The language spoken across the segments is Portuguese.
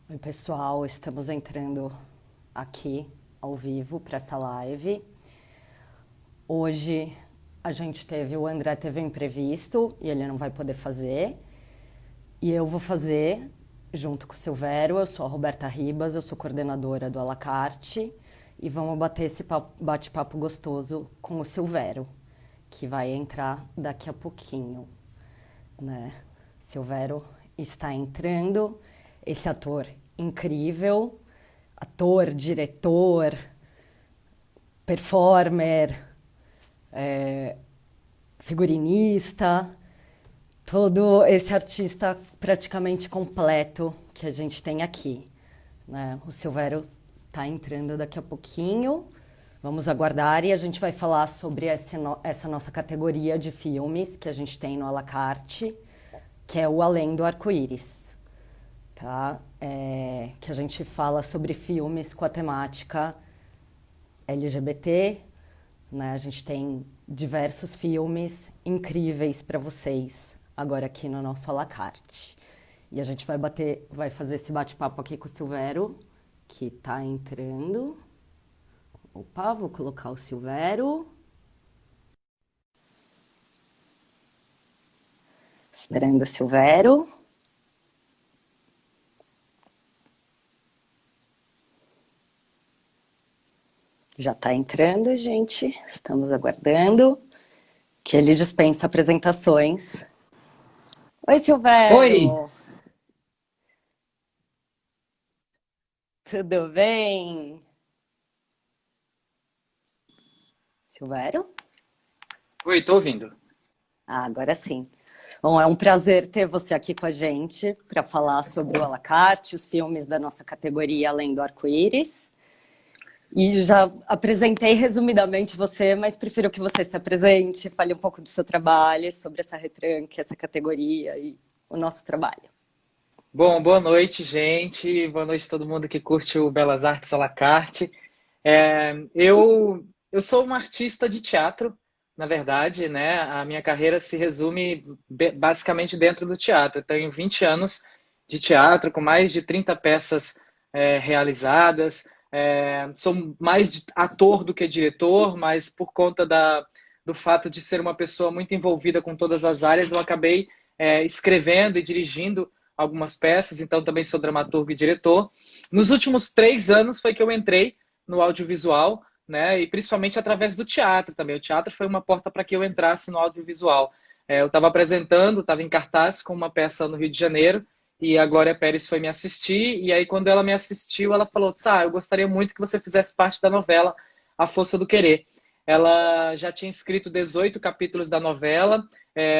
Oi, pessoal, estamos entrando aqui ao vivo para essa live. Hoje o André teve um imprevisto e ele não vai poder fazer. E eu vou fazer junto com o Silvério. Eu sou a Roberta Ribas, eu sou coordenadora do Alacarte e vamos bater esse bate-papo gostoso com o Silvério, que vai entrar daqui a pouquinho, né? Silvério está entrando, esse ator incrível, ator, diretor, performer, figurinista, todo esse artista praticamente completo que a gente tem aqui, né? O Silvério está entrando daqui a pouquinho, vamos aguardar e a gente vai falar sobre essa nossa categoria de filmes que a gente tem no Alacarte, que é o Além do Arco-Íris, tá? Que a gente fala sobre filmes com a temática LGBT, né? A gente tem diversos filmes incríveis para vocês agora aqui no nosso Alacarte. E a gente vai fazer esse bate-papo aqui com o Silvério, que está entrando. Opa, vou colocar o Silvério. Esperando o Silvério. Já está entrando, gente. Estamos aguardando que ele dispensa apresentações. Oi, Oi, Silvério. Tudo bem? Silvério? oi, tô ouvindo. Ah, agora sim. Bom, é um prazer ter você aqui com a gente para falar sobre o Alacarte, os filmes da nossa categoria Além do Arco-Íris. E já apresentei resumidamente você, mas prefiro que você se apresente, fale um pouco do seu trabalho, sobre essa retranque, essa categoria e o nosso trabalho. Bom, boa noite, gente. Boa noite a todo mundo que curte o Belas Artes à la carte. Eu sou um artista de teatro, na verdade, né? A minha carreira se resume basicamente dentro do teatro. Eu tenho 20 anos de teatro, com mais de 30 peças realizadas. Sou mais ator do que diretor, mas por conta do fato de ser uma pessoa muito envolvida com todas as áreas, eu acabei escrevendo e dirigindo algumas peças, então também sou dramaturgo e diretor. Nos últimos 3 anos foi que eu entrei no audiovisual, né? E principalmente através do teatro também. O teatro foi uma porta para que eu entrasse no audiovisual. Eu estava apresentando, estava em cartaz com uma peça no Rio de Janeiro e a Glória Pérez foi me assistir. E aí, quando ela me assistiu, ela falou: eu gostaria muito que você fizesse parte da novela A Força do Querer. Ela já tinha escrito 18 capítulos da novela,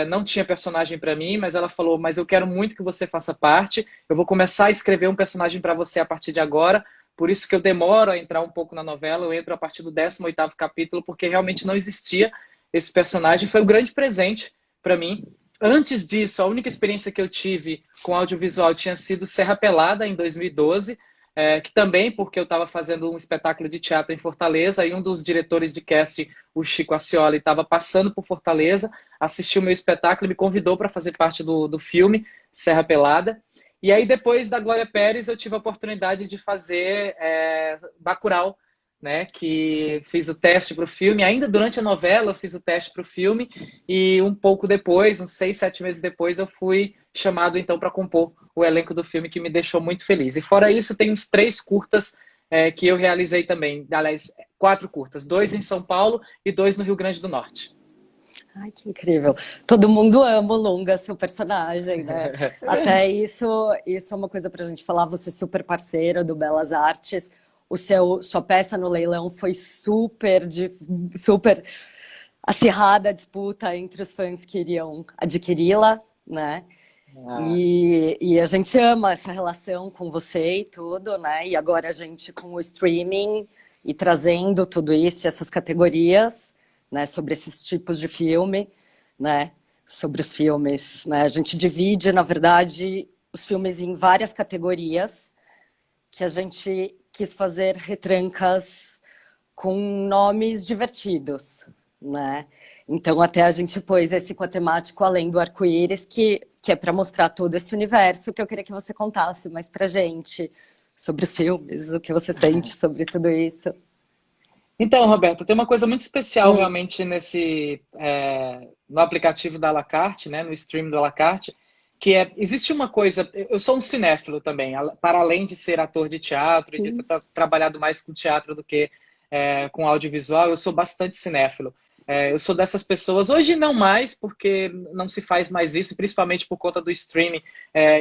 não tinha personagem para mim, mas ela falou: mas eu quero muito que você faça parte. Eu vou começar a escrever um personagem para você a partir de agora. Por isso que eu demoro a entrar um pouco na novela, eu entro a partir do 18º capítulo, porque realmente não existia esse personagem. Foi um grande presente para mim. Antes disso, a única experiência que eu tive com audiovisual tinha sido Serra Pelada, em 2012, que também porque eu estava fazendo um espetáculo de teatro em Fortaleza e um dos diretores de casting, o Chico Accioli, estava passando por Fortaleza, assistiu o meu espetáculo e me convidou para fazer parte do filme Serra Pelada. E aí, depois da Glória Pérez, eu tive a oportunidade de fazer Bacurau, né? Que fiz o teste para o filme. Ainda durante a novela, eu fiz o teste para o filme. E um pouco depois, uns 6, 7 meses depois, eu fui chamado então para compor o elenco do filme, que me deixou muito feliz. E fora isso, tem uns 3 curtas que eu realizei também. Aliás, 4 curtas. 2 em São Paulo e 2 no Rio Grande do Norte. Ai, que incrível. Todo mundo ama o Lunga, seu personagem, né? Até isso é uma coisa pra gente falar. Você é super parceira do Belas Artes. Sua peça no leilão foi super acirrada a disputa entre os fãs que iriam adquiri-la, né? Ah, E a gente ama essa relação com você e tudo, né? E agora a gente com o streaming e trazendo tudo isso, essas categorias, né? Sobre esses tipos de filme, né? Sobre os filmes, né? A gente divide, na verdade, os filmes em várias categorias que a gente quis fazer retrancas com nomes divertidos, né? Então até a gente pôs esse com a temática Além do Arco-Íris, que é para mostrar todo esse universo, que eu queria que você contasse mais pra gente sobre os filmes, o que você sente sobre tudo isso. Então, Roberto, tem uma coisa muito especial Hum, realmente no aplicativo da Alacarte, né, no stream do Alacarte, que existe uma coisa, eu sou um cinéfilo também, para além de ser ator de teatro e de ter trabalhado mais com teatro do que com audiovisual, eu sou bastante cinéfilo. Eu sou dessas pessoas, hoje não mais, porque não se faz mais isso, principalmente por conta do streaming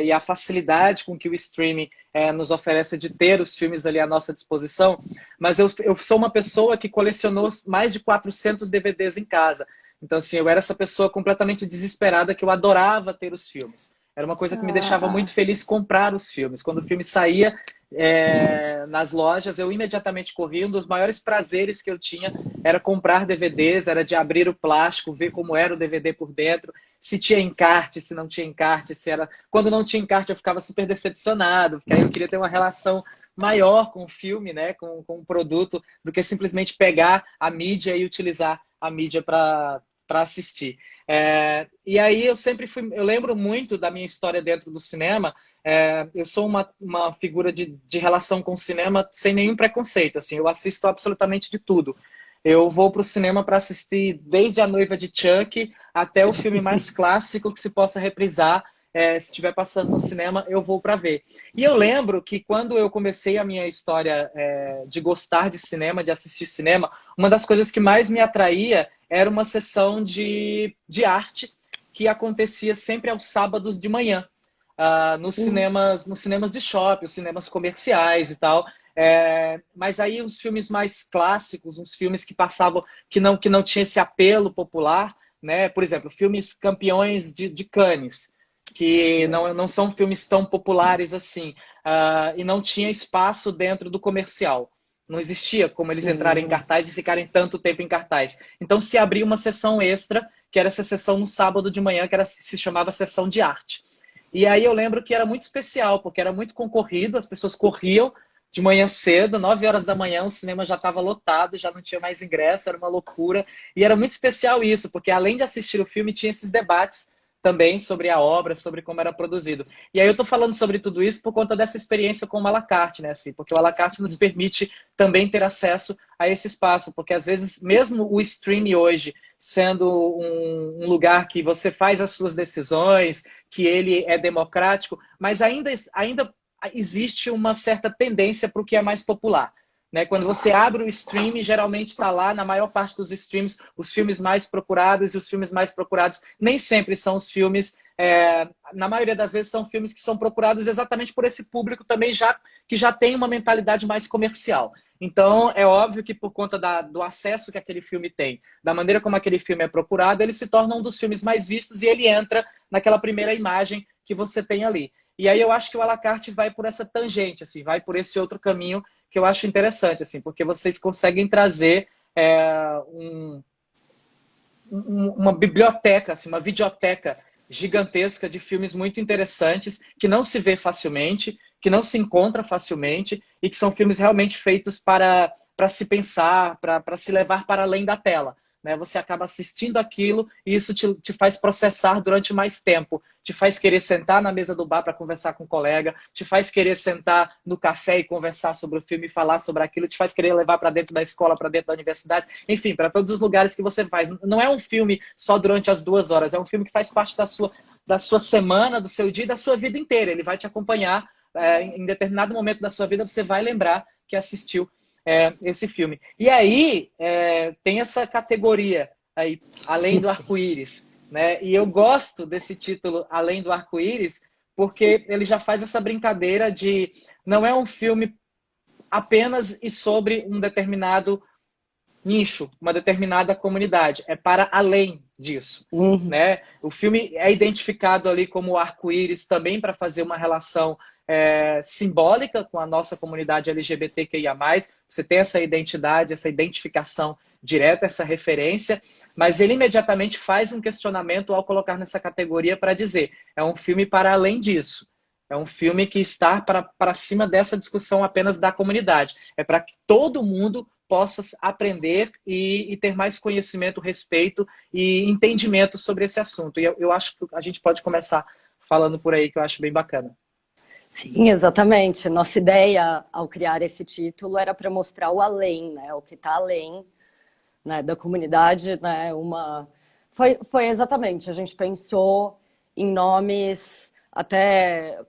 e a facilidade com que o streaming nos oferece de ter os filmes ali à nossa disposição, mas eu sou uma pessoa que colecionou mais de 400 DVDs em casa. Então, assim, eu era essa pessoa completamente desesperada que eu adorava ter os filmes. Era uma coisa que me deixava ah, muito feliz comprar os filmes. Quando o filme saía nas lojas, eu imediatamente corria. Um dos maiores prazeres que eu tinha era comprar DVDs, era de abrir o plástico, ver como era o DVD por dentro, se tinha encarte, se não tinha encarte, se era... Quando não tinha encarte, eu ficava super decepcionado, porque aí eu queria ter uma relação maior com o filme, né, com o produto, do que simplesmente pegar a mídia e utilizar a mídia para assistir. E aí eu lembro muito da minha história dentro do cinema. Eu sou uma figura de relação com o cinema sem nenhum preconceito. Assim, eu assisto absolutamente de tudo. Eu vou para o cinema para assistir desde A Noiva de Chuck até o filme mais clássico que se possa reprisar. Se estiver passando no cinema, eu vou para ver. E eu lembro que quando eu comecei a minha história de gostar de cinema, de assistir cinema, uma das coisas que mais me atraía era uma sessão de arte que acontecia sempre aos sábados de manhã, nos cinemas de shopping, os cinemas comerciais e tal. Mas aí os filmes mais clássicos, uns filmes que passavam, que não tinha esse apelo popular, né? Por exemplo, filmes campeões de Cannes, que não são filmes tão populares assim, e não tinha espaço dentro do comercial. Não existia como eles entrarem em hum, cartaz e ficarem tanto tempo em cartaz. Então se abria uma sessão extra, que era essa sessão no sábado de manhã, se chamava sessão de arte. E aí eu lembro que era muito especial, porque era muito concorrido, as pessoas corriam de manhã cedo, 9 horas da manhã, o cinema já estava lotado, já não tinha mais ingresso, era uma loucura. E era muito especial isso, porque além de assistir o filme, tinha esses debates também sobre a obra, sobre como era produzido. E aí eu estou falando sobre tudo isso por conta dessa experiência com o à la carte, né? Assim, porque o à la carte nos permite também ter acesso a esse espaço, porque às vezes, mesmo o stream hoje sendo um lugar que você faz as suas decisões, que ele é democrático, mas ainda existe uma certa tendência para o que é mais popular. Né? Quando você abre o stream, geralmente está lá, na maior parte dos streams, os filmes mais procurados, e os filmes mais procurados nem sempre são os filmes, na maioria das vezes são filmes que são procurados exatamente por esse público também que já tem uma mentalidade mais comercial. Então, é óbvio que por conta do acesso que aquele filme tem, da maneira como aquele filme é procurado, ele se torna um dos filmes mais vistos e ele entra naquela primeira imagem que você tem ali. E aí eu acho que o à la carte vai por essa tangente, assim, vai por esse outro caminho que eu acho interessante, assim, porque vocês conseguem trazer uma biblioteca, assim, uma videoteca gigantesca de filmes muito interessantes, que não se vê facilmente, que não se encontra facilmente, e que são filmes realmente feitos para se pensar, para se levar para além da tela. Né? Você acaba assistindo aquilo e isso te faz processar durante mais tempo, te faz querer sentar na mesa do bar para conversar com um colega, te faz querer sentar no café e conversar sobre o filme e falar sobre aquilo, te faz querer levar para dentro da escola, para dentro da universidade, enfim, para todos os lugares que você faz. Não é um filme só durante as 2 horas, é um filme que faz parte da sua semana, do seu dia e da sua vida inteira. Ele vai te acompanhar em determinado momento da sua vida, você vai lembrar que assistiu esse filme. E aí tem essa categoria aí, Além do Arco-Íris, né? E eu gosto desse título Além do Arco-Íris porque ele já faz essa brincadeira de não é um filme apenas e sobre um determinado nicho, uma determinada comunidade, é para além disso. hum, Né? O filme é identificado ali como arco-íris também para fazer uma relação simbólica com a nossa comunidade LGBTQIA+. Você tem essa identidade, essa identificação direta, essa referência, mas ele imediatamente faz um questionamento ao colocar nessa categoria para dizer, é um filme para além disso. É um filme que está para cima dessa discussão apenas da comunidade. É para que todo mundo possa aprender e ter mais conhecimento, respeito e entendimento sobre esse assunto. E eu acho que a gente pode começar falando por aí, que eu acho bem bacana. Sim, exatamente. Nossa ideia ao criar esse título era para mostrar o além, né? O que está além, né, da comunidade, né? Foi exatamente. A gente pensou em nomes até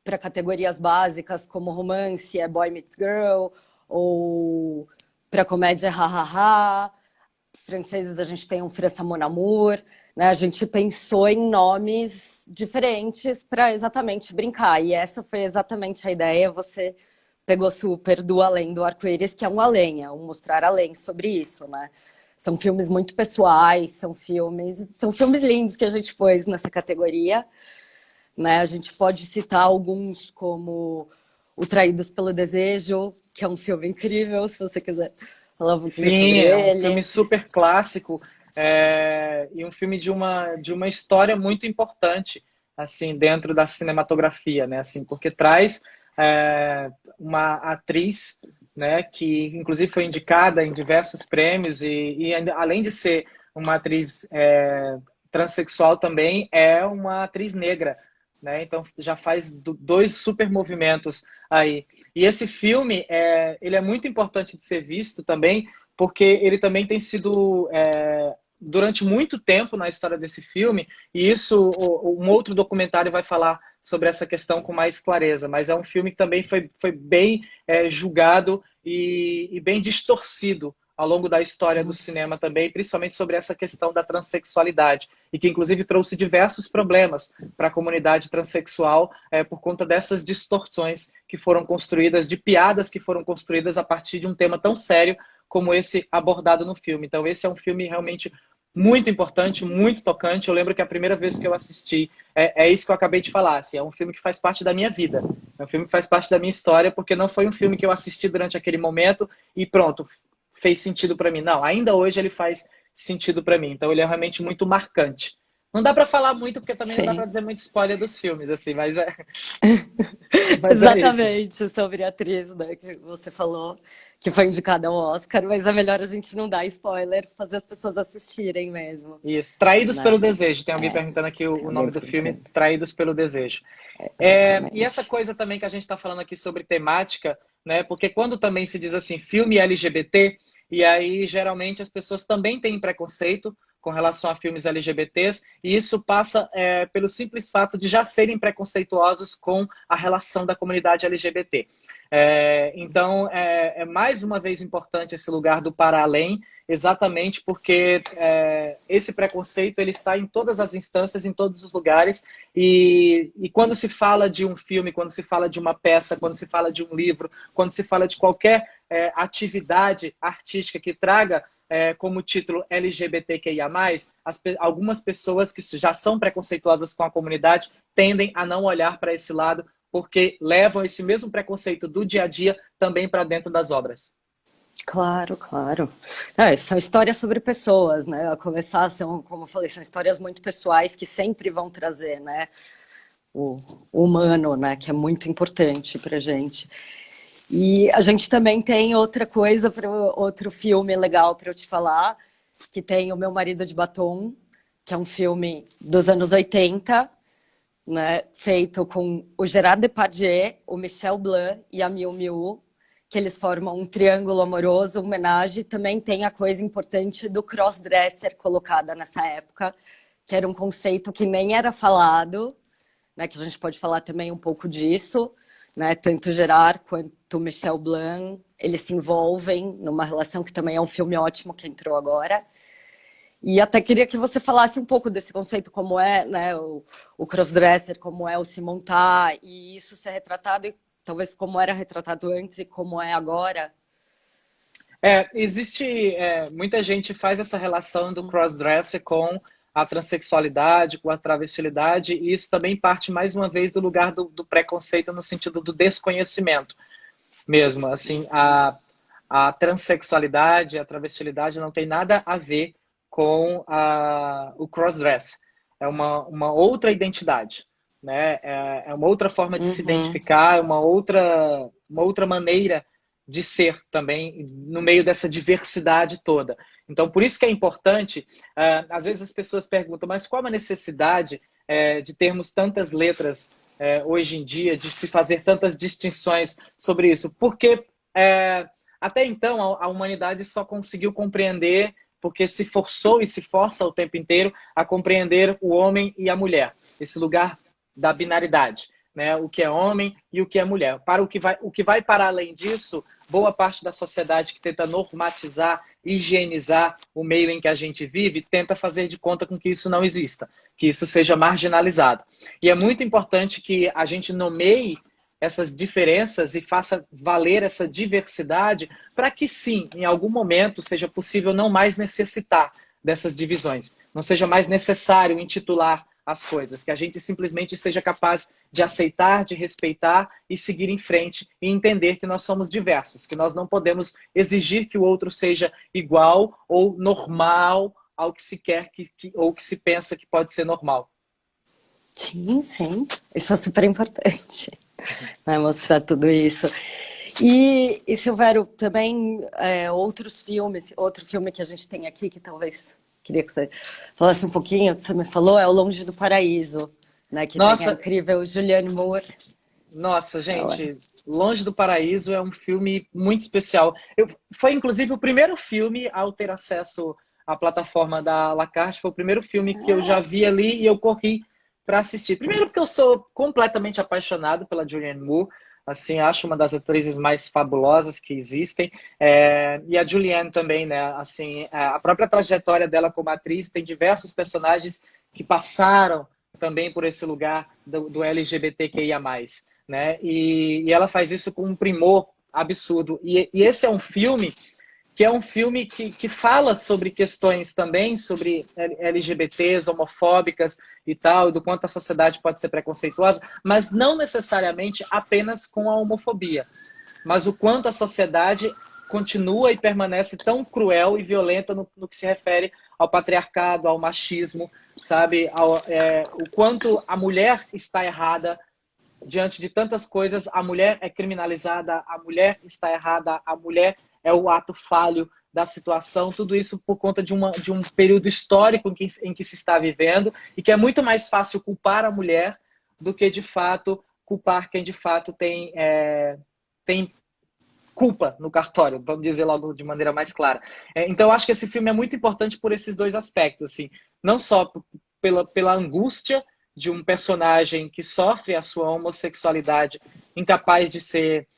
para categorias básicas como romance é Boy Meets Girl ou para comédia é Ha Ha Ha. Franceses a gente tem um França Mon Amour, né? A gente pensou em nomes diferentes para exatamente brincar. E essa foi exatamente a ideia. Você pegou super do além do arco-íris, que é um além, é um mostrar além sobre isso, né? São filmes muito pessoais, são filmes lindos que a gente pôs nessa categoria, né? A gente pode citar alguns como O Traídos pelo Desejo, que é um filme incrível, se você quiser falar um pouquinho sobre Sim, é um filme ele. super clássico, e um filme de uma história muito importante, assim, dentro da cinematografia, né? Assim, porque traz uma atriz, né, que inclusive foi indicada em diversos prêmios além de ser uma atriz transexual também é uma atriz negra, né? Então já faz dois super movimentos aí. E esse filme, ele é muito importante de ser visto também, porque ele também tem sido, durante muito tempo na história desse filme, e isso, um outro documentário vai falar sobre essa questão com mais clareza, mas é um filme que também foi bem julgado e bem distorcido ao longo da história do cinema também, principalmente sobre essa questão da transexualidade, e que inclusive trouxe diversos problemas para a comunidade transexual por conta dessas distorções que foram construídas, de piadas que foram construídas a partir de um tema tão sério como esse abordado no filme. Então esse é um filme realmente muito importante, muito tocante. Eu lembro que a primeira vez que eu assisti, isso que eu acabei de falar, assim, é um filme que faz parte da minha vida, é um filme que faz parte da minha história, porque não foi um filme que eu assisti durante aquele momento e pronto, fez sentido para mim. Não, ainda hoje ele faz sentido para mim. Então ele é realmente muito marcante. Não dá para falar muito, porque também não dá para Sim. dizer muito spoiler dos filmes, assim, mas é isso. Exatamente, sobre a atriz, né, que você falou, que foi indicada ao Oscar, mas é melhor a gente não dar spoiler, fazer as pessoas assistirem mesmo, Isso. Traídos pelo né? Desejo. Tem alguém perguntando aqui o Alguém nome do filme, perguntando. Traídos pelo Desejo. E essa Exatamente. coisa também que a gente está falando aqui sobre temática, né? Porque quando também se diz assim, filme LGBT, e aí geralmente as pessoas também têm preconceito com relação a filmes LGBTs, e isso passa pelo simples fato de já serem preconceituosos com a relação da comunidade LGBT. Então, é mais uma vez importante esse lugar do para além, exatamente porque esse preconceito ele está em todas as instâncias, em todos os lugares, e quando se fala de um filme, quando se fala de uma peça, quando se fala de um livro, quando se fala de qualquer atividade artística que traga como título LGBTQIA+, algumas pessoas que já são preconceituosas com a comunidade tendem a não olhar para esse lado, porque levam esse mesmo preconceito do dia a dia também para dentro das obras. Claro, claro. São histórias sobre pessoas, né? A começar, como eu falei, são histórias muito pessoais que sempre vão trazer, né? O humano, né? Que é muito importante pra gente. E a gente também tem outra coisa, outro filme legal para eu te falar, que tem O Meu Marido de Batom, que é um filme dos anos 80, né, feito com o Gerard Depardieu, o Michel Blanc e a Miu Miu, que eles formam um triângulo amoroso, homenagem. Também tem a coisa importante do crossdresser colocada nessa época, que era um conceito que nem era falado, né, que a gente pode falar também um pouco disso, né, tanto Gerard quanto Michel Blanc, eles se envolvem numa relação que também é um filme ótimo que entrou agora. E até queria que você falasse um pouco desse conceito, como é, né, o crossdresser, como é o se montar, e isso ser retratado, e talvez como era retratado antes e como é agora. Existe, muita gente faz essa relação do crossdresser com a transexualidade, com a travestilidade, e isso também parte, mais uma vez, do lugar do preconceito no sentido do desconhecimento mesmo. Assim, a transexualidade, a travestilidade não tem nada a ver com o crossdress. É uma outra identidade, né? É uma outra forma de se Uhum. identificar, é uma outra maneira de ser também no meio dessa diversidade toda. Então, por isso que é importante, às vezes as pessoas perguntam, mas qual a necessidade de termos tantas letras hoje em dia, de se fazer tantas distinções sobre isso? Porque até então a humanidade só conseguiu compreender, porque se forçou e se força o tempo inteiro a compreender o homem e a mulher, esse lugar da binaridade, né? O que é homem e o que é mulher. Para o que vai para além disso, boa parte da sociedade que tenta normatizar, higienizar o meio em que a gente vive, tenta fazer de conta com que isso não exista, que isso seja marginalizado. E é muito importante que a gente nomeie essas diferenças e faça valer essa diversidade para que sim, em algum momento seja possível não mais necessitar dessas divisões, não seja mais necessário intitular as coisas, que a gente simplesmente seja capaz de aceitar, de respeitar e seguir em frente e entender que nós somos diversos, que nós não podemos exigir que o outro seja igual ou normal ao que se quer ou que se pensa que pode ser normal. Sim, sim. Isso é super importante, né? Mostrar tudo isso. E Silvério, também outros filmes, outro filme que a gente tem aqui, que talvez queria que você falasse um pouquinho, que você me falou, é O Longe do Paraíso, né? Que tem a incrível Julianne Moore. Nossa, gente, Longe do Paraíso é um filme muito especial. Foi, inclusive, o primeiro filme ao ter acesso à plataforma da La Carte, foi o primeiro filme que eu já vi ali e eu corri para assistir. Primeiro porque eu sou completamente apaixonado pela Julianne Moore, assim, acho uma das atrizes mais fabulosas que existem, e a Julianne também, né, assim, a própria trajetória dela como atriz, tem diversos personagens que passaram também por esse lugar do LGBTQIA+, né, e ela faz isso com um primor absurdo, e esse é um filme que fala sobre questões também, sobre LGBTs, homofóbicas e tal, e do quanto a sociedade pode ser preconceituosa, mas não necessariamente apenas com a homofobia, mas o quanto a sociedade continua e permanece tão cruel e violenta no que se refere ao patriarcado, ao machismo, sabe? O quanto a mulher está errada diante de tantas coisas, a mulher é criminalizada, a mulher está errada, a mulher é o ato falho da situação, tudo isso por conta de um período histórico em que se está vivendo e que é muito mais fácil culpar a mulher do que, de fato, culpar quem, de fato, tem culpa no cartório, vamos dizer logo de maneira mais clara. Então, eu acho que esse filme é muito importante por esses dois aspectos, assim, não só pela angústia de um personagem que sofre a sua homossexualidade, incapaz de ser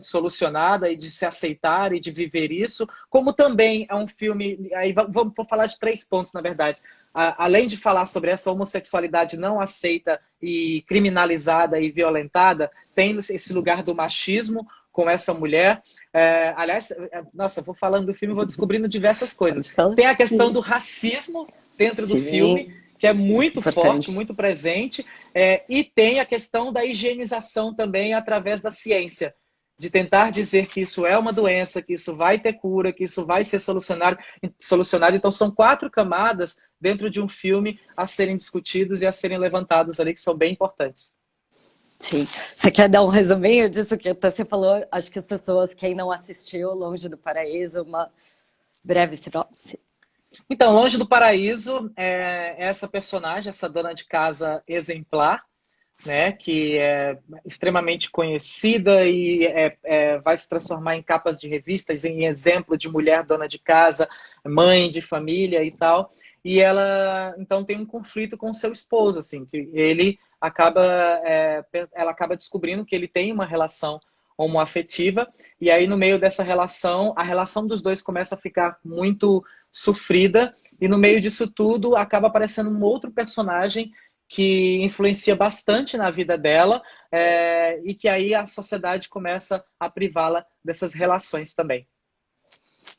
solucionada e de se aceitar e de viver isso, como também é um filme, aí vou falar de 3 pontos, na verdade, além de falar sobre essa homossexualidade não aceita e criminalizada e violentada, tem esse lugar do machismo com essa mulher. Aliás, nossa, vou falando do filme e vou descobrindo diversas coisas. Tem a questão do racismo dentro do filme, que é muito forte, muito presente, e tem a questão da higienização também através da ciência, de tentar dizer que isso é uma doença, que isso vai ter cura, que isso vai ser solucionado. Então, são 4 camadas dentro de um filme a serem discutidos e a serem levantados ali, que são bem importantes. Sim. Você quer dar um resuminho disso que você falou? Acho que as pessoas, quem não assistiu Longe do Paraíso, uma breve sinopse. Então, Longe do Paraíso é essa personagem, essa dona de casa exemplar, né, que é extremamente conhecida e vai se transformar em capas de revistas, em exemplo de mulher dona de casa, mãe de família e tal. E ela, então, tem um conflito com seu esposo, assim, que ela acaba descobrindo que ele tem uma relação homoafetiva, e aí no meio dessa relação, a relação dos dois começa a ficar muito sofrida, e no meio disso tudo acaba aparecendo um outro personagem que influencia bastante na vida dela, e que aí a sociedade começa a privá-la dessas relações também.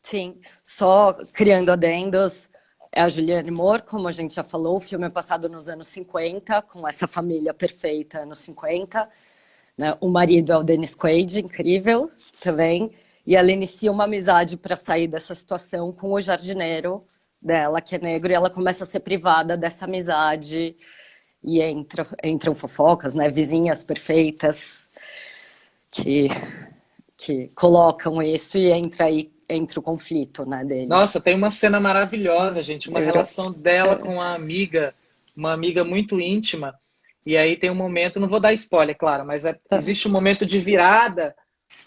Sim, só criando adendos, é a Julianne Moore, como a gente já falou, o filme é passado nos anos 50, com essa família perfeita anos 50, né? O marido é o Dennis Quaid, incrível também, e ela inicia uma amizade para sair dessa situação com o jardineiro dela, que é negro, e ela começa a ser privada dessa amizade, e entram fofocas, né? Vizinhas perfeitas que colocam isso, e entra o conflito, né, deles. Nossa, tem uma cena maravilhosa, gente, uma relação dela com a amiga uma amiga muito íntima, e aí tem um momento, não vou dar spoiler, claro, mas existe um momento de virada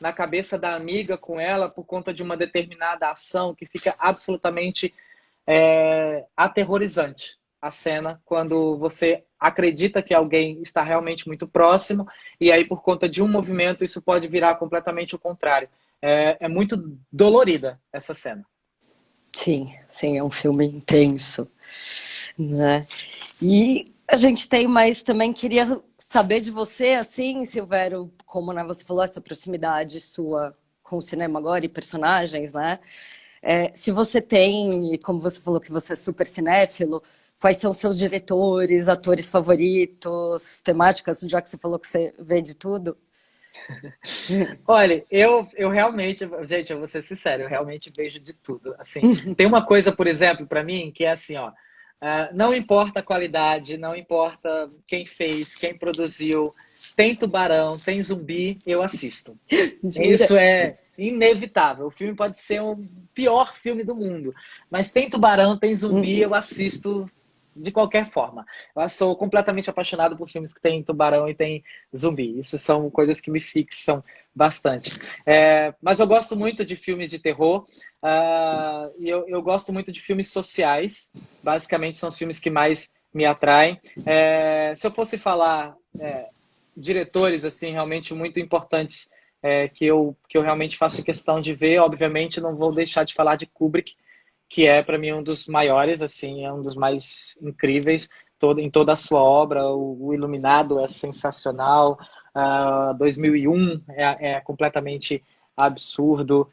na cabeça da amiga com ela por conta de uma determinada ação que fica absolutamente aterrorizante. A cena quando você acredita que alguém está realmente muito próximo e aí por conta de um movimento isso pode virar completamente o contrário. É muito dolorida essa cena. Sim, sim, é um filme intenso, né? E a gente tem, mas também queria saber de você, assim, Silvério, como, né, você falou, essa proximidade sua com o cinema agora e personagens, né? Se você tem, e como você falou que você é super cinéfilo, quais são seus diretores, atores favoritos, temáticas, já que você falou que você vê de tudo? Olha, eu realmente, gente, eu vou ser sincero, eu realmente vejo de tudo. Assim, tem uma coisa, por exemplo, para mim, que é assim, ó, não importa a qualidade, não importa quem fez, quem produziu, tem tubarão, tem zumbi, eu assisto. Jura? Isso é inevitável. O filme pode ser o pior filme do mundo, mas tem tubarão, tem zumbi, eu assisto de qualquer forma. Eu sou completamente apaixonado por filmes que tem tubarão e tem zumbi. Isso são coisas que me fixam bastante. Mas eu gosto muito de filmes de terror e eu gosto muito de filmes sociais. Basicamente são os filmes que mais me atraem. Se eu fosse falar diretores assim realmente muito importantes que eu realmente faço questão de ver, obviamente não vou deixar de falar de Kubrick, que é para mim um dos maiores, assim, é um dos mais incríveis em toda a sua obra. O Iluminado é sensacional, 2001 é completamente absurdo.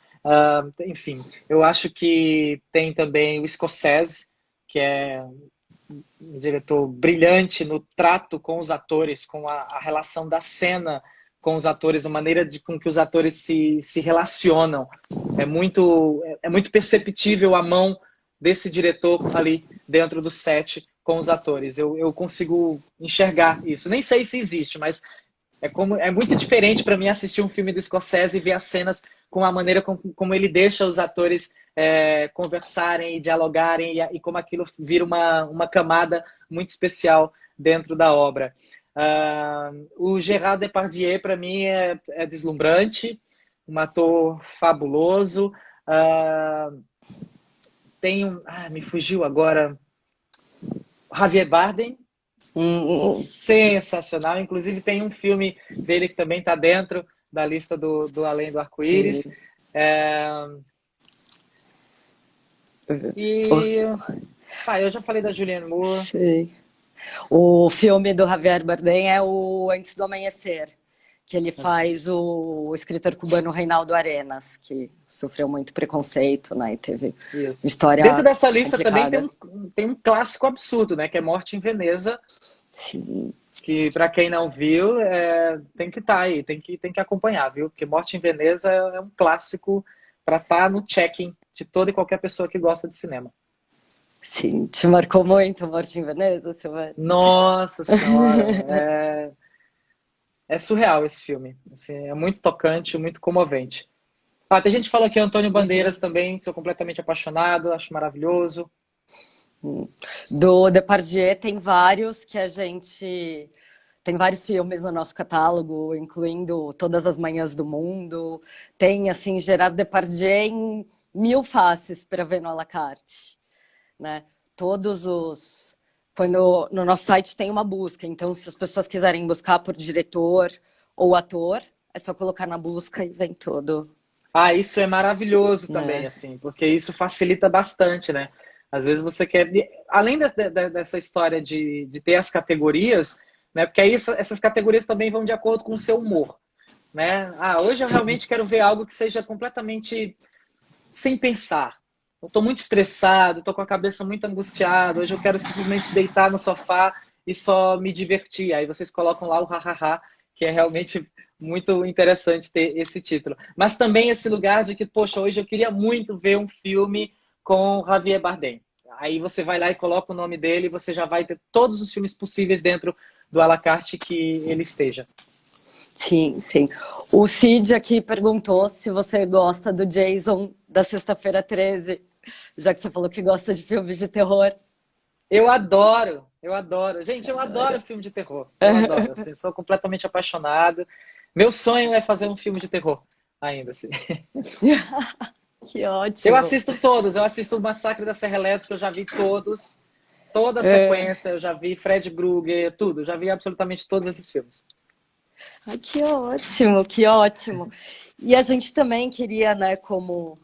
Enfim, eu acho que tem também o Scorsese, que é um diretor brilhante no trato com os atores, com a relação da cena com os atores, a maneira com que os atores se relacionam. É muito perceptível a mão desse diretor ali dentro do set com os atores. Eu consigo enxergar isso. Nem sei se existe, mas é muito diferente para mim assistir um filme do Scorsese e ver as cenas com a maneira como ele deixa os atores conversarem e dialogarem e como aquilo vira uma camada muito especial dentro da obra. O Gerard Depardieu, para mim, é deslumbrante, um ator fabuloso. Me fugiu agora. Javier Bardem, sensacional. Inclusive, tem um filme dele que também está dentro da lista do Além do Arco-Íris. Eu já falei da Julianne Moore. Sim. O filme do Javier Bardem é o Antes do Amanhecer, que ele faz o escritor cubano Reinaldo Arenas, que sofreu muito preconceito, né, e teve uma história dentro dessa lista complicada. também tem um clássico absurdo, né, que é Morte em Veneza. Sim. Que para quem não viu, tem que estar aí, tem que acompanhar, viu? Porque Morte em Veneza é um clássico para estar no check-in de toda e qualquer pessoa que gosta de cinema. Sim, te marcou muito Morte em Veneza, Silvério? Nossa Senhora, é surreal esse filme. Assim, é muito tocante, muito comovente. Tem gente que fala que Antônio Bandeiras também, sou completamente apaixonado, acho maravilhoso. Do Depardieu tem vários que a gente... Tem vários filmes no nosso catálogo, incluindo Todas as Manhãs do Mundo. Tem, assim, Gerard Depardieu em 1000 faces para ver no à la carte, né? Todos os... Quando no nosso site tem uma busca, então se as pessoas quiserem buscar por diretor ou ator, é só colocar na busca e vem tudo. Isso é maravilhoso também, assim, porque isso facilita bastante, né? Às vezes você quer... Além dessa história de ter as categorias, né? Porque aí essas categorias também vão de acordo com o seu humor, né? Hoje eu realmente quero ver algo que seja completamente sem pensar. Eu estou muito estressado, estou com a cabeça muito angustiada, hoje eu quero simplesmente deitar no sofá e só me divertir. Aí vocês colocam lá o hahaha, que é realmente muito interessante ter esse título. Mas também esse lugar de que, poxa, hoje eu queria muito ver um filme com Javier Bardem. Aí você vai lá e coloca o nome dele e você já vai ter todos os filmes possíveis dentro do à la carte que ele esteja. Sim, sim. O Cid aqui perguntou se você gosta do Jason da Sexta-feira 13, já que você falou que gosta de filmes de terror. Eu adoro, Eu adoro. Gente, eu adoro filme de terror. Eu adoro, assim, sou completamente apaixonado. Meu sonho é fazer um filme de terror ainda, assim. Que Eu ótimo. assisto todos, eu assisto o Massacre da Serra Elétrica, eu já vi todos, toda a É. sequência, eu já vi Fred Krueger, tudo, eu já vi absolutamente todos esses filmes. Ai, que ótimo, que ótimo. E a gente também queria, né, como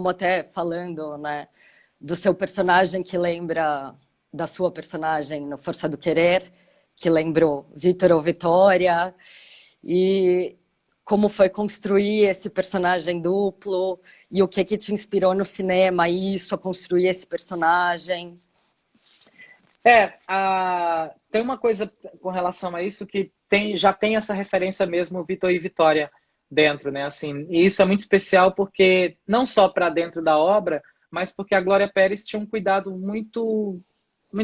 até falando, né, do seu personagem que lembra da sua personagem no Força do Querer, que lembrou Vitor ou Vitória, e como foi construir esse personagem duplo, e o que te inspirou no cinema, isso, a construir esse personagem. Tem uma coisa com relação a isso que já tem essa referência mesmo, Vitor e Vitória, dentro, né? Assim, e isso é muito especial porque, não só para dentro da obra, mas porque a Glória Pérez tinha um cuidado muito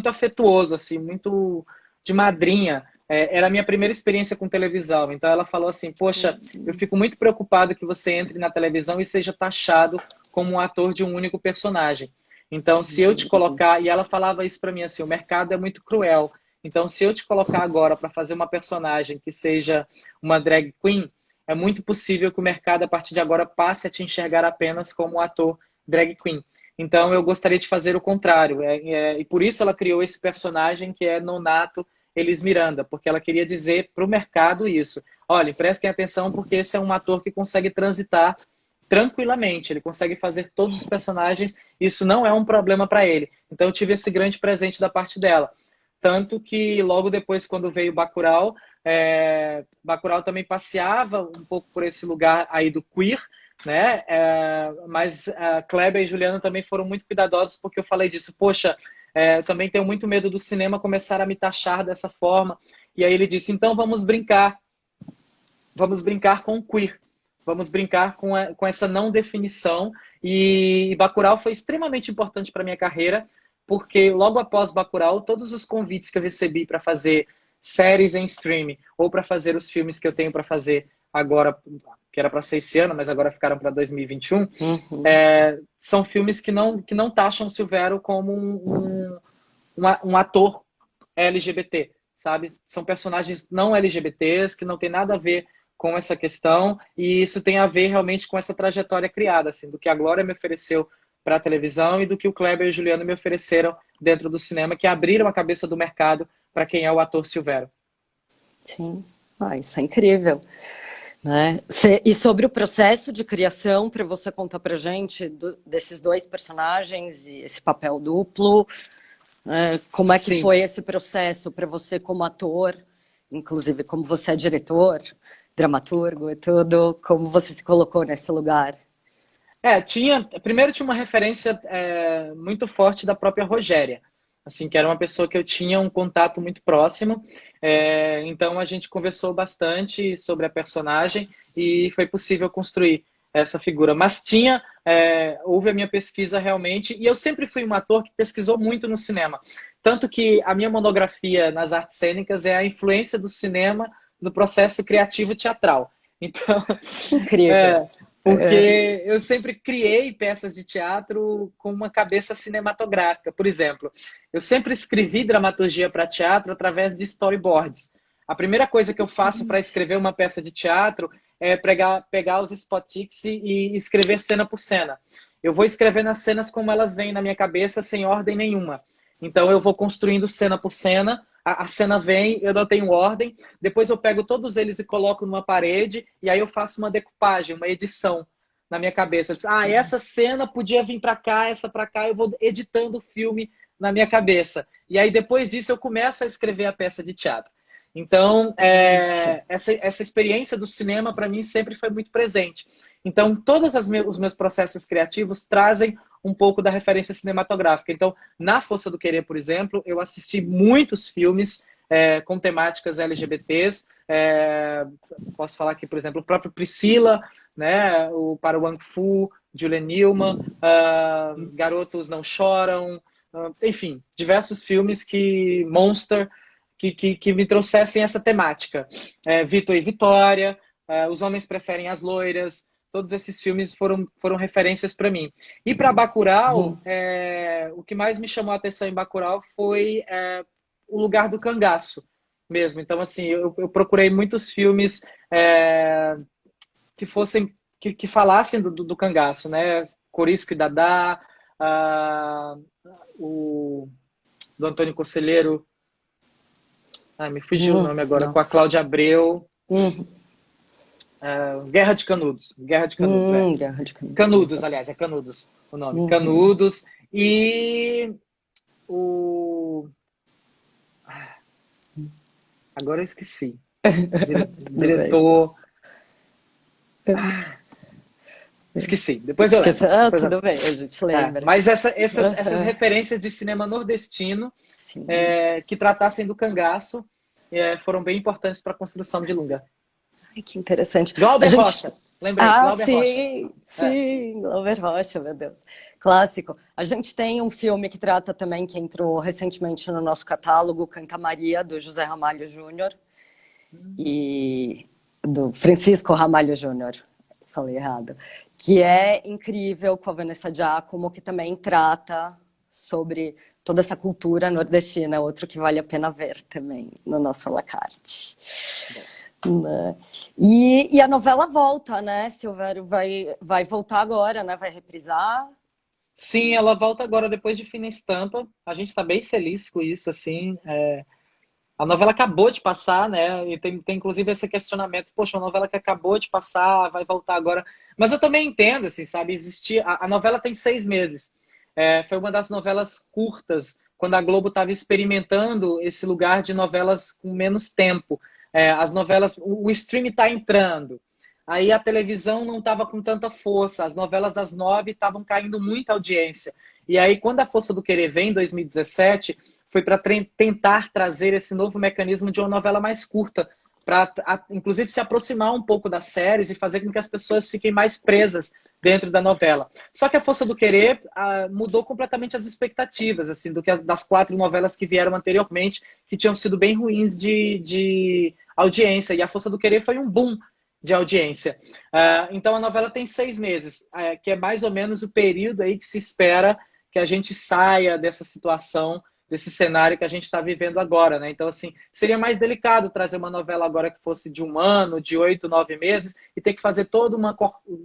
afetuoso, assim, muito de madrinha. Era a minha primeira experiência com televisão, então ela falou assim, poxa, eu fico muito preocupado que você entre na televisão e seja taxado como um ator de um único personagem. Então, se eu te colocar, e ela falava isso para mim assim, o mercado é muito cruel. Então, se eu te colocar agora para fazer uma personagem que seja uma drag queen, é muito possível que o mercado, a partir de agora, passe a te enxergar apenas como um ator drag queen. Então, eu gostaria de fazer o contrário. E por isso ela criou esse personagem que é Nonato Elis Miranda, porque ela queria dizer para o mercado isso. Olha, prestem atenção porque esse é um ator que consegue transitar tranquilamente, ele consegue fazer todos os personagens, isso não é um problema para ele. Então eu tive esse grande presente da parte dela. Tanto que logo depois, quando veio Bacurau, Bacurau também passeava um pouco por esse lugar aí do queer, né? Mas Kleber e Juliana também foram muito cuidadosos porque eu falei disso. Poxa, eu também tenho muito medo do cinema começar a me taxar dessa forma. E aí ele disse, então vamos brincar com o queer. Vamos brincar com essa não definição. E Bacurau foi extremamente importante para minha carreira, porque logo após Bacurau, todos os convites que eu recebi para fazer séries em streaming ou para fazer os filmes que eu tenho para fazer agora, que era para ser esse ano, mas agora ficaram para 2021, são filmes que não taxam o Silvério como um ator LGBT, sabe? São personagens não LGBTs que não tem nada a ver com essa questão e isso tem a ver realmente com essa trajetória criada, assim, do que a Glória me ofereceu para a televisão e do que o Kleber e o Juliano me ofereceram dentro do cinema, que abriram a cabeça do mercado para quem é o ator Silvério. Sim, isso é incrível. Né? E sobre o processo de criação, para você contar para gente desses dois personagens e esse papel duplo, como é que Sim. foi esse processo para você como ator, inclusive como você é diretor, dramaturgo e tudo, como você se colocou nesse lugar? Primeiro tinha uma referência muito forte da própria Rogéria, assim, que era uma pessoa que eu tinha um contato muito próximo, então a gente conversou bastante sobre a personagem e foi possível construir essa figura. Mas houve a minha pesquisa realmente, e eu sempre fui um ator que pesquisou muito no cinema, tanto que a minha monografia nas artes cênicas é a influência do cinema no processo criativo teatral. Então, Incrível. porque eu sempre criei peças de teatro com uma cabeça cinematográfica. Por exemplo, eu sempre escrevi dramaturgia para teatro através de storyboards. A primeira coisa que eu faço para escrever uma peça de teatro é pegar os spotix e escrever cena por cena. Eu vou escrevendo as cenas como elas vêm na minha cabeça, sem ordem nenhuma. Então eu vou construindo cena por cena, a cena vem, eu não tenho ordem, depois eu pego todos eles e coloco numa parede, e aí eu faço uma decupagem, uma edição na minha cabeça. Essa cena podia vir para cá, essa para cá, eu vou editando o filme na minha cabeça. E aí depois disso eu começo a escrever a peça de teatro. Então, essa experiência do cinema para mim sempre foi muito presente. Então, todos os meus processos criativos trazem um pouco da referência cinematográfica. Então, na Força do Querer, por exemplo, eu assisti muitos filmes com temáticas LGBTs. Posso falar aqui, por exemplo, o próprio Priscila, né, o Para Wang Fu, Julian Newman, Garotos Não Choram, enfim, diversos filmes Monster, que me trouxessem essa temática. Vitor e Vitória, Os Homens Preferem as Loiras, todos esses filmes foram referências para mim. E para Bacurau, o que mais me chamou a atenção em Bacurau foi o lugar do cangaço mesmo. Então, assim, eu procurei muitos filmes que fossem, que falassem do cangaço, né? Corisco e Dadá, ah, o do Antônio Conselheiro, me fugiu o nome agora, com a Nossa. Cláudia Abreu, Uhum. Guerra de Canudos. Guerra de Canudos, é. Guerra de Canudos. Canudos, aliás, é Canudos o nome. Uhum. Canudos. E o. Agora eu esqueci. Tudo bem. Diretor. Esqueci. Depois eu lembro. Esqueci. Ah, Depois eu... tudo bem, a gente lembra. Mas essas Uhum. referências de cinema nordestino Sim. que tratassem do cangaço foram bem importantes para a construção de Lunga. Ai, que interessante. A Glauber gente... Rocha. Lembrei, Glauber Rocha. Sim, sim, Glauber Rocha, meu Deus. Clássico. A gente tem um filme que trata também, que entrou recentemente no nosso catálogo, Canta Maria, do José Ramalho Júnior e do Francisco Ramalho Júnior. Falei errado. Que é incrível, com a Vanessa Giacomo, que também trata sobre toda essa cultura nordestina, outro que vale a pena ver também no nosso à la carte. Né? E a novela volta, né? Silvério vai voltar agora, né? Vai reprisar. Sim, ela volta agora depois de Fina Estampa. A gente está bem feliz com isso, assim. A novela acabou de passar, né? E tem inclusive esse questionamento: poxa, uma novela que acabou de passar, vai voltar agora. Mas eu também entendo, assim, sabe? A novela tem 6 meses. Foi uma das novelas curtas, quando a Globo estava experimentando esse lugar de novelas com menos tempo. As novelas, o stream está entrando. Aí a televisão não estava com tanta força. As novelas das 9 estavam caindo muita audiência. E aí, quando a Força do Querer vem, em 2017, foi para tentar trazer esse novo mecanismo de uma novela mais curta, para inclusive se aproximar um pouco das séries e fazer com que as pessoas fiquem mais presas dentro da novela. Só que a Força do Querer mudou completamente as expectativas, assim, das 4 novelas que vieram anteriormente, que tinham sido bem ruins de audiência. E a Força do Querer foi um boom de audiência. Então a novela tem 6 meses, que é mais ou menos o período aí que se espera que a gente saia dessa situação, desse cenário que a gente está vivendo agora, né? Então, assim, seria mais delicado trazer uma novela agora que fosse de 1 ano, de 8, 9 meses, e ter que fazer toda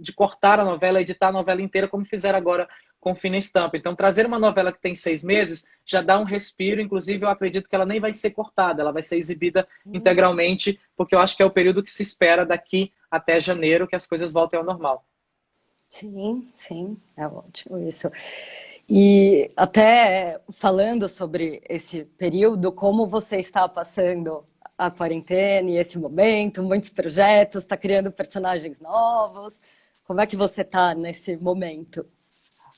de cortar a novela, editar a novela inteira, como fizeram agora com Fina Estampa. Então, trazer uma novela que tem 6 meses já dá um respiro. Inclusive, eu acredito que ela nem vai ser cortada, ela vai ser exibida integralmente, porque eu acho que é o período que se espera daqui até janeiro que as coisas voltem ao normal. Sim, sim, é ótimo isso. E até falando sobre esse período, como você está passando a quarentena e esse momento, muitos projetos, está criando personagens novos, como é que você está nesse momento?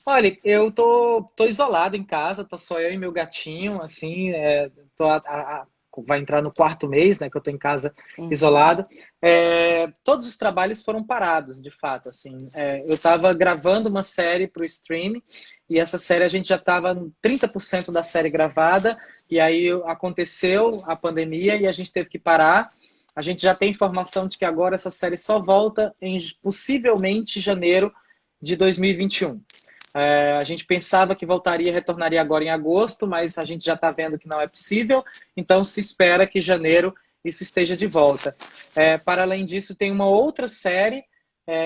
Olha, eu tô isolado em casa, tô só eu e meu gatinho, assim, vai entrar no 4º mês, né, que eu tô em casa isolado. Todos os trabalhos foram parados, de fato, assim. Eu estava gravando uma série para o stream, e essa série a gente já estava 30% da série gravada, e aí aconteceu a pandemia e a gente teve que parar. A gente já tem informação de que agora essa série só volta em possivelmente janeiro de 2021. A gente pensava que retornaria agora em agosto, mas a gente já está vendo que não é possível, então se espera que em janeiro isso esteja de volta. Para além disso, tem uma outra série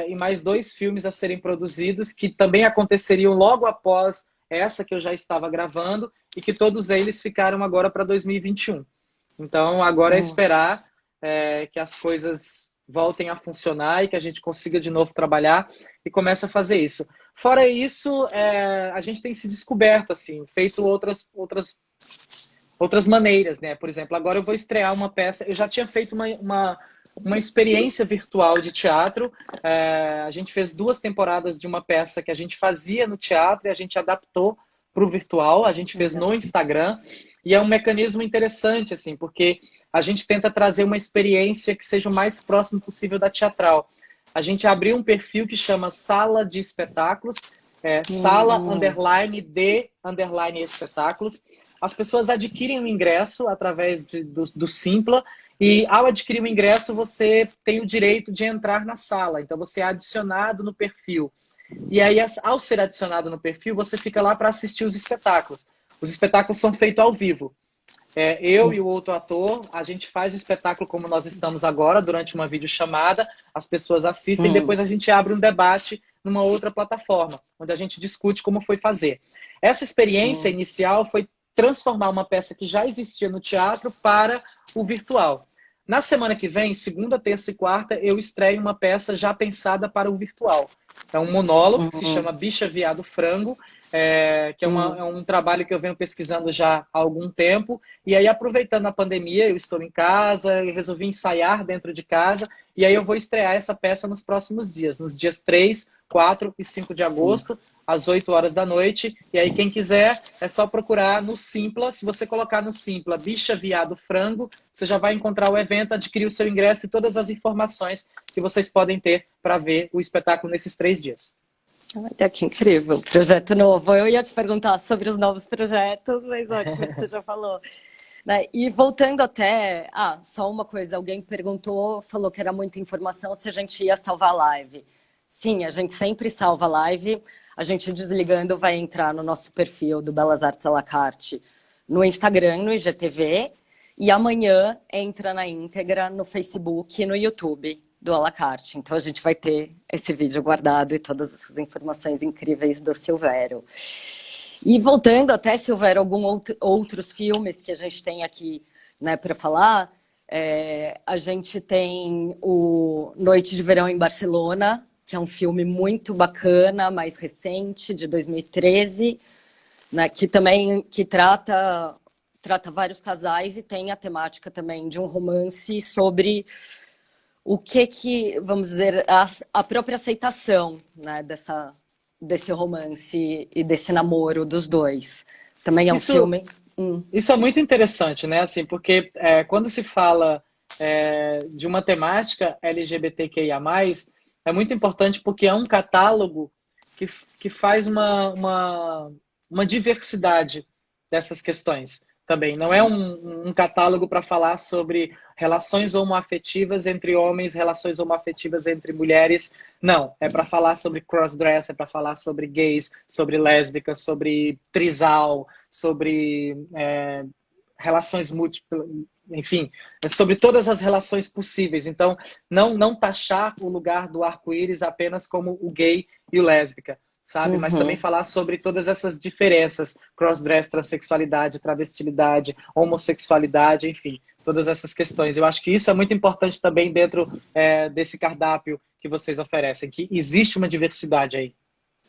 e mais 2 filmes a serem produzidos, que também aconteceriam logo após essa que eu já estava gravando, e que todos eles ficaram agora para 2021. Então, agora é esperar que as coisas voltem a funcionar e que a gente consiga de novo trabalhar e comece a fazer isso. Fora isso, a gente tem se descoberto, assim, feito outras maneiras, né? Por exemplo, agora eu vou estrear uma peça. Eu já tinha feito uma experiência virtual de teatro. A gente fez 2 temporadas de uma peça que a gente fazia no teatro e a gente adaptou para o virtual. A gente fez no Instagram. E é um mecanismo interessante, assim, porque a gente tenta trazer uma experiência que seja o mais próximo possível da teatral. A gente abriu um perfil que chama Sala de Espetáculos, Sala_de_espetáculos. As pessoas adquirem o ingresso através do Simpla, e ao adquirir o ingresso você tem o direito de entrar na sala. Então você é adicionado no perfil. E aí, ao ser adicionado no perfil, você fica lá para assistir os espetáculos. Os espetáculos são feitos ao vivo. Eu e o outro ator, a gente faz o espetáculo como nós estamos agora, durante uma videochamada, as pessoas assistem, Hum, depois a gente abre um debate numa outra plataforma, onde a gente discute como foi fazer. Essa experiência hum, inicial foi transformar uma peça que já existia no teatro para o virtual. Na semana que vem, segunda, terça e quarta, eu estreio uma peça já pensada para o virtual. É um monólogo que se hum, chama Bicha, Viado, Frango, que é hum. um trabalho que eu venho pesquisando já há algum tempo. E aí, aproveitando a pandemia, eu estou em casa e resolvi ensaiar dentro de casa. E aí eu vou estrear essa peça nos próximos dias, nos dias 3, 4 e 5 de Sim. agosto, às 8 horas da noite. E aí, quem quiser, é só procurar no Simpla. Se você colocar no Simpla Bicha, Viado, Frango, você já vai encontrar o evento, adquirir o seu ingresso e todas as informações que vocês podem ter para ver o espetáculo nesses 3 dias. Olha que incrível, projeto novo. Eu ia te perguntar sobre os novos projetos, mas ótimo que você já falou. Né? E voltando até, só uma coisa, alguém perguntou, falou que era muita informação se a gente ia salvar a live. Sim, a gente sempre salva a live. A gente desligando vai entrar no nosso perfil do Belas Artes à la carte no Instagram, no IGTV, e amanhã entra na íntegra no Facebook e no YouTube do à la carte. Então a gente vai ter esse vídeo guardado e todas essas informações incríveis do Silvério. E voltando até, Silvério, outros filmes que a gente tem aqui, né, para falar, a gente tem o Noite de Verão em Barcelona, que é um filme muito bacana, mais recente, de 2013, né, que também trata vários casais e tem a temática também de um romance sobre o que vamos dizer, a própria aceitação, né, desse romance e desse namoro dos dois. Também é um Isso, filme. isso é muito interessante, né? Assim, porque quando se fala de uma temática LGBTQIA+, é muito importante porque é um catálogo que faz uma diversidade dessas questões também. Não é um catálogo para falar sobre relações homoafetivas entre homens, relações homoafetivas entre mulheres. Não, é para falar sobre crossdress, é para falar sobre gays, sobre lésbicas, sobre trisal, sobre relações múltiplas, enfim, sobre todas as relações possíveis. Então, não taxar o lugar do arco-íris apenas como o gay e o lésbica, sabe? Mas também Uhum. falar sobre todas essas diferenças, crossdress, transexualidade, travestilidade, homossexualidade, enfim, todas essas questões. Eu acho que isso é muito importante também dentro desse cardápio que vocês oferecem, que existe uma diversidade aí.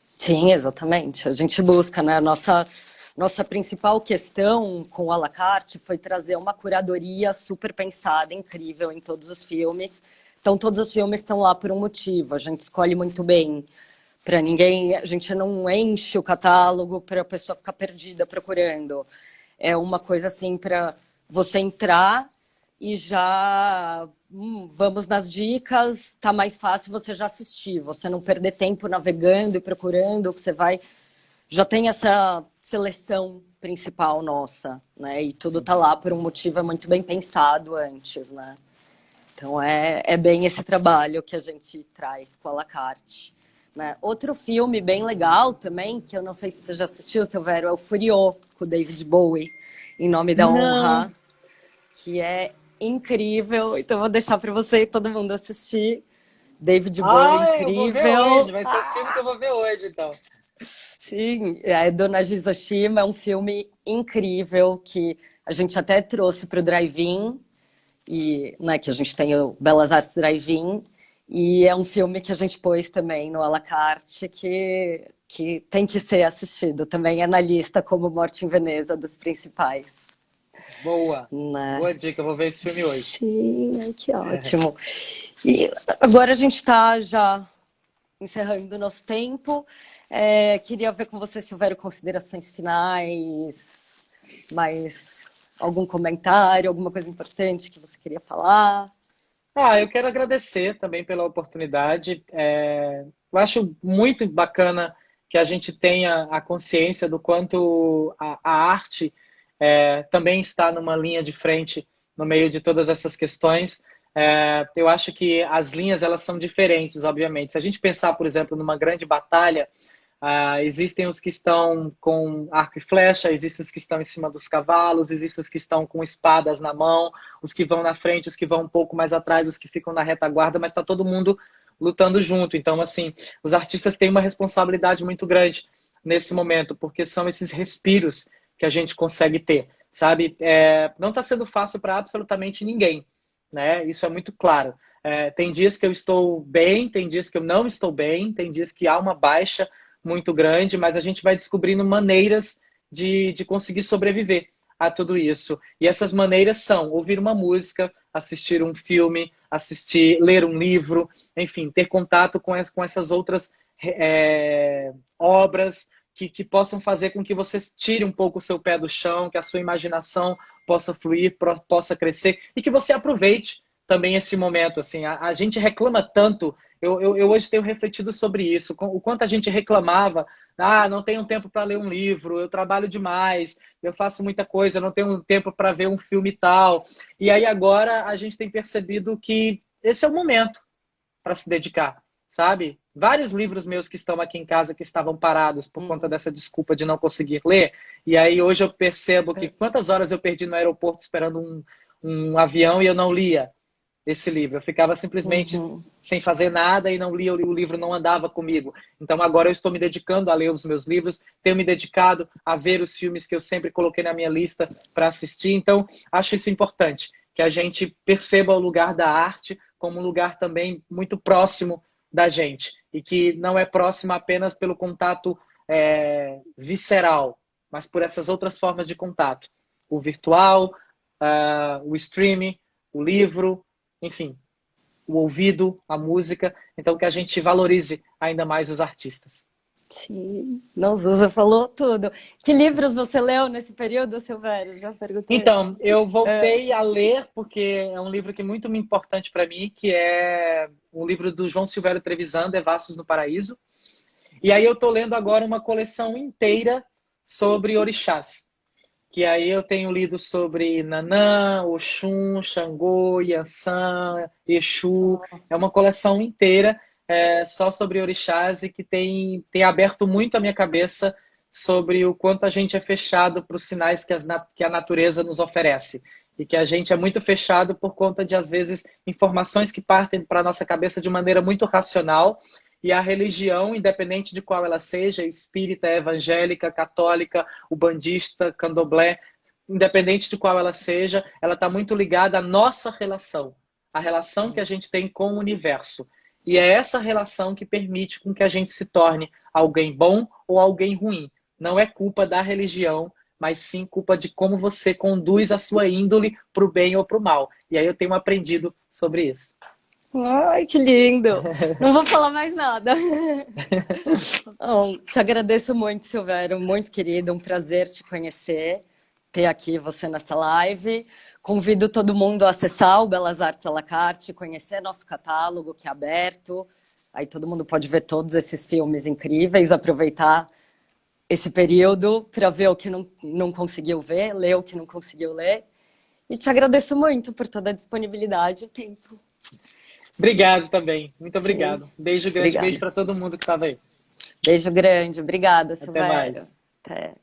Sim, exatamente. A gente busca, né? Nossa principal questão com o à la carte foi trazer uma curadoria super pensada, incrível em todos os filmes. Então, todos os filmes estão lá por um motivo. A gente escolhe muito bem para ninguém. A gente não enche o catálogo para a pessoa ficar perdida procurando. É uma coisa assim para você entrar e já vamos nas dicas, tá mais fácil você já assistir, você não perder tempo navegando e procurando, que você vai já tem essa seleção principal nossa, né? E tudo tá lá por um motivo é muito bem pensado antes, né? Então é bem esse trabalho que a gente traz com a la carte. Né? Outro filme bem legal também, que eu não sei se você já assistiu, Silvério, é o Furiô, com o David Bowie, Em Nome da Não. Honra, que é incrível. Então vou deixar para você e todo mundo assistir. David Bowie Ai, eu vou ver hoje. incrível. Vai ser o filme que eu vou ver hoje, então. Sim, é Dona Gizoshima é um filme incrível que a gente até trouxe para o Drive-In, e, né, que a gente tem o Belas Artes Drive-In, e é um filme que a gente pôs também no à la carte que tem que ser assistido. Também é na lista como Morte em Veneza dos principais. Boa. Né? Boa dica, eu vou ver esse filme hoje. Sim, ai, que ótimo. E agora a gente está já encerrando o nosso tempo. Queria ver com você se houveram considerações finais, mais algum comentário, alguma coisa importante que você queria falar. Eu quero agradecer também pela oportunidade. Eu acho muito bacana que a gente tenha a consciência do quanto a arte também está numa linha de frente no meio de todas essas questões. Eu acho que as linhas elas são diferentes, obviamente. Se a gente pensar, por exemplo, numa grande batalha, Existem os que estão com arco e flecha, existem os que estão em cima dos cavalos, existem os que estão com espadas na mão, os que vão na frente, os que vão um pouco mais atrás, os que ficam na retaguarda, mas está todo mundo lutando junto. Então, assim, os artistas têm uma responsabilidade muito grande nesse momento, porque são esses respiros que a gente consegue ter, sabe? Não está sendo fácil para absolutamente ninguém, né? Isso é muito claro. Tem dias que eu estou bem, tem dias que eu não estou bem, tem dias que há uma baixa muito grande, mas a gente vai descobrindo maneiras de conseguir sobreviver a tudo isso. E essas maneiras são ouvir uma música, assistir um filme, ler um livro, enfim, ter contato com essas outras obras que possam fazer com que você tire um pouco o seu pé do chão, que a sua imaginação possa fluir, possa crescer e que você aproveite também esse momento. Assim, a gente reclama tanto. Eu hoje tenho refletido sobre isso, o quanto a gente reclamava, não tenho tempo para ler um livro, eu trabalho demais, eu faço muita coisa, não tenho tempo para ver um filme e tal. E aí agora a gente tem percebido que esse é o momento para se dedicar, sabe? Vários livros meus que estão aqui em casa que estavam parados por conta dessa desculpa de não conseguir ler, e aí hoje eu percebo que quantas horas eu perdi no aeroporto esperando um avião e eu não lia esse livro. Eu ficava simplesmente sem fazer nada e não lia, o livro não andava comigo. Então agora eu estou me dedicando a ler os meus livros, tenho me dedicado a ver os filmes que eu sempre coloquei na minha lista para assistir. Então acho isso importante, que a gente perceba o lugar da arte como um lugar também muito próximo da gente e que não é próximo apenas pelo contato visceral, mas por essas outras formas de contato. O virtual, o streaming, o livro, enfim, o ouvido, a música. Então, que a gente valorize ainda mais os artistas. Sim, nossa, você falou tudo. Que livros você leu nesse período, Silvério? Já perguntei. Então, eu voltei a ler, porque é um livro que é muito importante para mim, que é um livro do João Silvério Trevisan, Devassos no Paraíso. E aí eu estou lendo agora uma coleção inteira sobre orixás. Que aí eu tenho lido sobre Nanã, Oxum, Xangô, Yansan, Exu. É uma coleção inteira só sobre orixás e que tem aberto muito a minha cabeça sobre o quanto a gente é fechado para os sinais que a natureza nos oferece. E que a gente é muito fechado por conta de, às vezes, informações que partem para a nossa cabeça de maneira muito racional. E a religião, independente de qual ela seja, espírita, evangélica, católica, ubandista, candomblé, independente de qual ela seja, ela está muito ligada à nossa relação, a relação que a gente tem com o universo. E é essa relação que permite com que a gente se torne alguém bom ou alguém ruim. Não é culpa da religião, mas sim culpa de como você conduz a sua índole para o bem ou para o mal. E aí eu tenho aprendido sobre isso. Ai, que lindo! Não vou falar mais nada. Bom, te agradeço muito, Silvério, muito querido, um prazer te conhecer, ter aqui você nessa live. Convido todo mundo a acessar o Belas Artes à la carte, conhecer nosso catálogo que é aberto. Aí todo mundo pode ver todos esses filmes incríveis, aproveitar esse período para ver o que não conseguiu ver, ler o que não conseguiu ler. E te agradeço muito por toda a disponibilidade e tempo. Obrigado também. Muito obrigado. Beijo grande, beijo para todo mundo que estava aí. Beijo grande. Obrigada, Silvério. Até mais. Até.